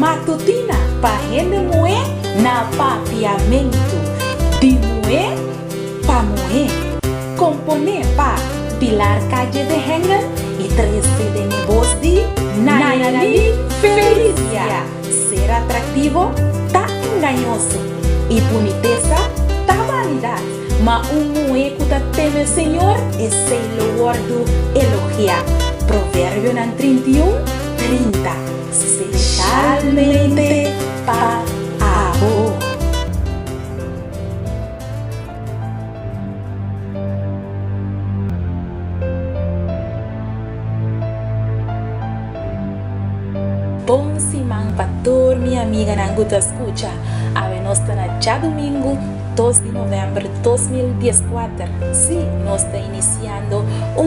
matutina pa rende moe na papiamento, de moe pa moe, compone pa pilar calle de hengen e 13 de nebos de Nayali Felicia. Ser atractivo tá engañoso e boniteza tá vanidad, mas moe que tá teme Senhor e sei lo guardo elogiar. Provérbio 31:30. Especialmente para amor. Bom semana para toda minha amiga na Guta Escucha. A nós está na já domingo 2 de novembro de 2014. Sim, nós está iniciando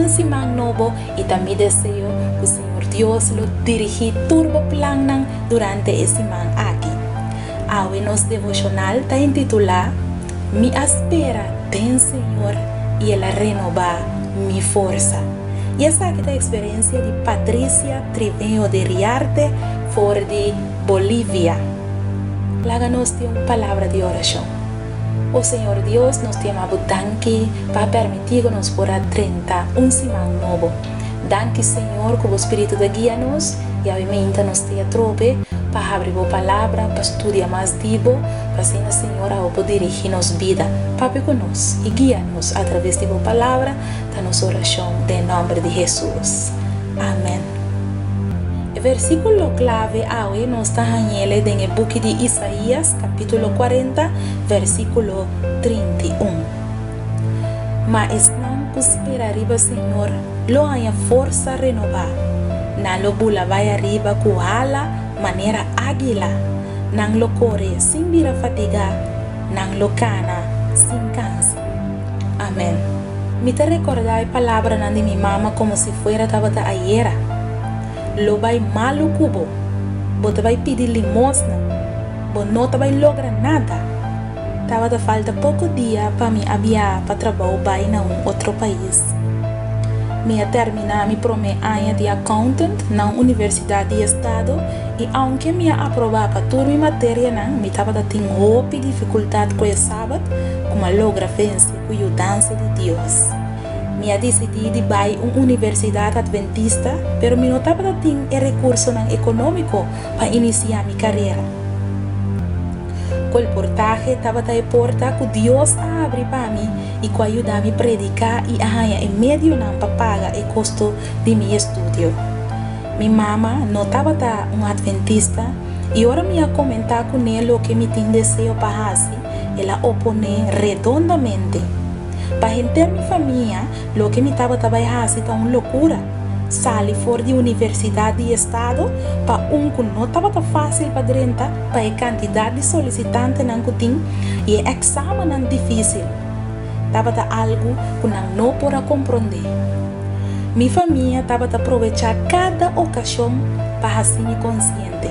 semana novo e também desejo que o Senhor Deus lo dirija turbo plan durante esse semana aqui. A nosso devocional está intitulado "Me espera tem Senhor e Ele renovar minha força". E essa aqui é a experiência de Patricia Triveño de Riarte, fora de Bolívia. Lá nós temos uma palavra de oração. O Senhor Deus nos tem abundante para permitir que nos possa 30 semana novo. Danke Senhor que o Espírito de guia-nos e obviamente nos tenha trope para abrir a palavra, para estudar mais dibo, para assim a Senhora poder dirigir-nos vida, papi conosco e guia-nos através da palavra, da nossa oração, em nome de Jesus. Amém. O versículo clave hoje nos está nele no book de Isaías, capítulo 40, versículo 31. Mas não que espera arriba, Senhor, lo haya força renovar. Não lo bula vai arriba com ala, maneira águila. Não lo corre sem vir a fatigar. Não lo cana sem cansa. Amém. Me te recordar a palavra de minha mama como se fuera tabata ayer. Lo vai malo cubo. Bota vai pedir limosna. Bota não vai lograr nada. Tava falta pouco dia para me aviar para trabalhar em outro país. Me terminar me promessa de accountant na Universidade de Estado e aunque me aprovar para toda minha matéria me tava tendo hope e dificuldade com o sábado, como logra vencer com a ajuda de Deus. Me decidi de ir a uma universidade adventista, pero me não tava tendo recurso econômico para iniciar minha carreira. Com o portaje estava a porta que Deus abre para mim e que ajuda a me predicar e arranha em meio para pagar o custo de meu estudo. Minha mama não estava uma adventista e agora me ia comentar com ela o que me tem desejo para fazer. Ela opõe redondamente. Para gente minha família, o que me estava fazendo é uma loucura. Sali fora de universidade de estado para que não estava fácil para dentro para a quantidade de solicitantes que tinha e o exame difícil. Estava algo que não podia compreender. Minha família estava a aproveitar cada ocasião para ser consciente.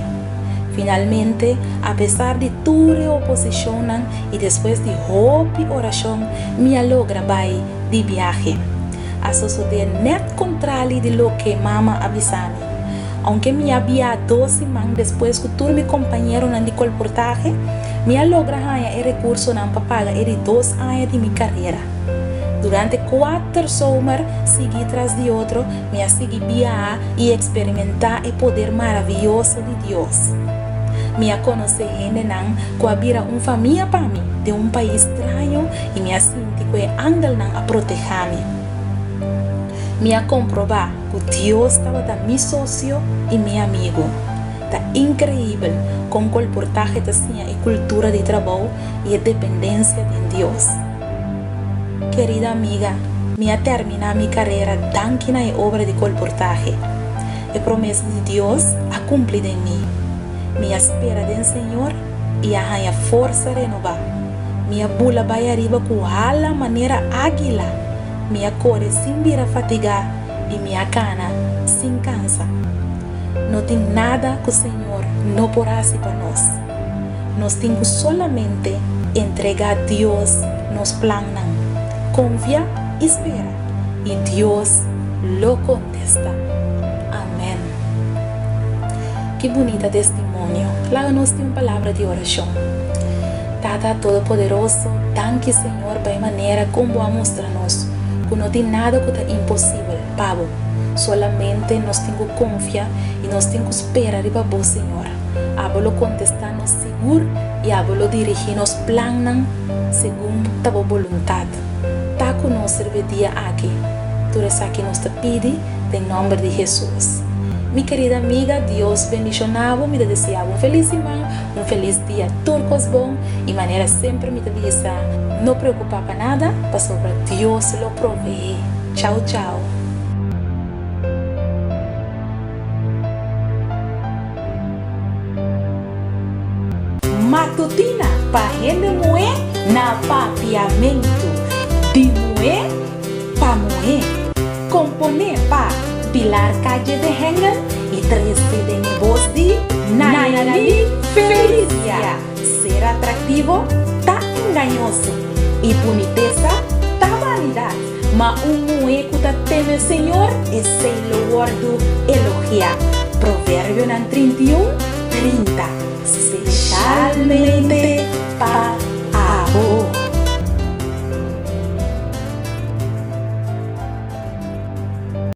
Finalmente, apesar de toda a oposição e depois de hope e oração, me logra vai de viagem. A suceder net contrario de lo que mama avisami. Aunque me había 2 semanas después que todos mis compañeros en el colportaje, me logra el recurso para pagar 2 años de mi carrera. Durante 4 sommar, seguí tras de otro, me seguí viajar y experimentar el poder maravilloso de Dios. Me conocí gente que había una familia para mí, de un país extraño, y me sentí que ángel a protegerme. Me a comprovar que Deus estava meu sócio e meu amigo. Está incrível como o portaje tinha a cultura de trabalho e a dependência de Deus. Querida amiga, me a terminar minha carreira danke na obra de colportaje. A promessa de Deus a cumprida em mim. Me espera do Senhor e a força renovar. Minha bula vai arriba com a maneira águila. Minha corre sem vir a fatigar e minha cana sem cansa. Não tem nada que o Senhor não possa fazer para nós. Nós temos solamente entregar a Deus nos planos. Confia e espera. E Deus lo contesta. Amém. qué bonita testimonio. Láganos de una palabra de oración. Tata Todopoderoso, danke Señor, de manera como a mostrarnos que no tiene nada que está imposible, Pavo. Solamente nos tengo confianza y nos tengo esperar de vos, Señor. Hablo contestarnos seguro y hablo dirigirnos plan según tu voluntad. Ta conocer el día aquí. Tú eres aquí nos te pide en nombre de Jesús. Mi querida amiga, Dios bendicionaba, me deseaba un feliz semana, un feliz día, turcos bom, y manera siempre me dice, no preocupa para nada, para sobre Dios lo provee. Chao, chao. Matutina, pa gente moe, na papiamento, de moe, pa moe, compone pa Pilar Calle de Hengen y 13 de mi voz de Nayeli Felicia. Ser atractivo, ta engañoso y boniteza, ta vanidad. Ma un mueco ta teme Señor, ese lo guardo elogia. Proverbio 31:30. Especialmente para